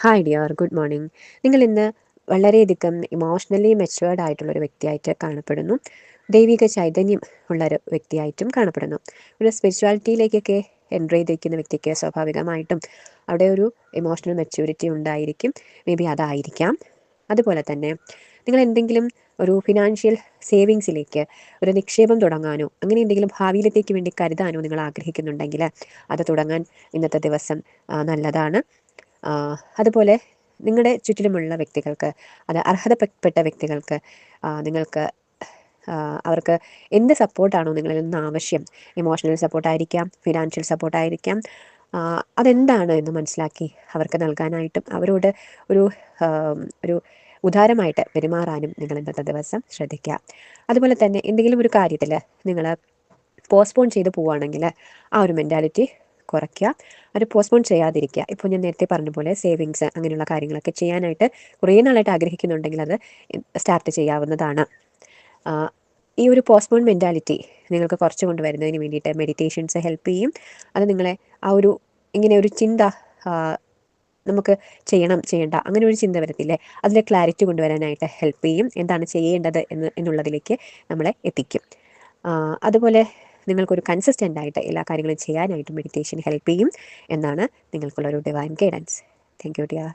Hi dear, good morning. നിങ്ങൾ ഇന്ന് വളരെയധികം ഇമോഷണലി മെച്ചുവേർഡ് ആയിട്ടുള്ളൊരു വ്യക്തിയായിട്ട് കാണപ്പെടുന്നു. ദൈവിക ചൈതന്യം ഉള്ളൊരു വ്യക്തിയായിട്ടും കാണപ്പെടുന്നു. ഒരു സ്പിരിച്വാലിറ്റിയിലേക്കൊക്കെ എൻ്റർ ചെയ്തിരിക്കുന്ന വ്യക്തിക്ക് സ്വാഭാവികമായിട്ടും അവിടെ ഒരു ഇമോഷണൽ മെച്യൂരിറ്റി ഉണ്ടായിരിക്കും. മേ ബി അതായിരിക്കാം. അതുപോലെ തന്നെ നിങ്ങൾ എന്തെങ്കിലും ഒരു ഫിനാൻഷ്യൽ സേവിങ്സിലേക്ക് ഒരു നിക്ഷേപം തുടങ്ങാനോ അങ്ങനെ എന്തെങ്കിലും ഭാവിയിലത്തേക്ക് വേണ്ടി കരുതാനോ നിങ്ങൾ ആഗ്രഹിക്കുന്നുണ്ടെങ്കിൽ അത് തുടങ്ങാൻ ഇന്നത്തെ ദിവസം നല്ലതാണ്. അതുപോലെ നിങ്ങളുടെ ചുറ്റിലുമുള്ള വ്യക്തികൾക്ക്, അത് അർഹതപ്പെട്ട വ്യക്തികൾക്ക് നിങ്ങൾക്ക് അവർക്ക് എന്ത് സപ്പോർട്ടാണോ നിങ്ങളിൽ നിന്ന് ആവശ്യം, ഇമോഷണൽ സപ്പോർട്ടായിരിക്കാം, ഫിനാൻഷ്യൽ സപ്പോർട്ടായിരിക്കാം, അതെന്താണ് എന്ന് മനസ്സിലാക്കി അവർക്ക് നൽകാനായിട്ടും അവരോട് ഒരു ഒരു ഉദാരമായിട്ട് പെരുമാറാനും നിങ്ങൾ ഇന്നത്തെ ദിവസം ശ്രദ്ധിക്കുക. അതുപോലെ തന്നെ എന്തെങ്കിലും ഒരു കാര്യത്തിൽ നിങ്ങൾ പോസ്റ്റ്പോൺ ചെയ്ത് പോവുകയാണെങ്കിൽ ആ ഒരു മെൻറ്റാലിറ്റി കുറയ്ക്കുക, അത് പോസ്റ്റ്പോൺ ചെയ്യാതിരിക്കുക. ഇപ്പോൾ ഞാൻ നേരത്തെ പറഞ്ഞ പോലെ സേവിങ്സ് അങ്ങനെയുള്ള കാര്യങ്ങളൊക്കെ ചെയ്യാനായിട്ട് കുറേ നാളായിട്ട് ആഗ്രഹിക്കുന്നുണ്ടെങ്കിൽ അത് സ്റ്റാർട്ട് ചെയ്യാവുന്നതാണ്. ഈ ഒരു പോസ്റ്റ്പോൺ മെൻറ്റാലിറ്റി നിങ്ങൾക്ക് കുറച്ച് കൊണ്ടുവരുന്നതിന് വേണ്ടിയിട്ട് മെഡിറ്റേഷൻസ് ഹെൽപ്പ് ചെയ്യും. അത് നിങ്ങളെ ആ ഒരു ഇങ്ങനെ ഒരു ചിന്ത നമുക്ക് ചെയ്യണം ചെയ്യണ്ട അങ്ങനെ ഒരു ചിന്ത വരത്തില്ലേ, അതിലെ ക്ലാരിറ്റി കൊണ്ടുവരാനായിട്ട് ഹെൽപ്പ് ചെയ്യും. എന്താണ് ചെയ്യേണ്ടത് എന്നുള്ളതിലേക്ക് നമ്മളെ എത്തിക്കും. അതുപോലെ നിങ്ങൾക്കൊരു കൺസിസ്റ്റൻ്റ് ആയിട്ട് എല്ലാ കാര്യങ്ങളും ചെയ്യാനായിട്ട് മെഡിറ്റേഷൻ ഹെൽപ്പ് ചെയ്യും എന്നാണ് നിങ്ങൾക്കുള്ളൊരു divine guidance. Thank you dear.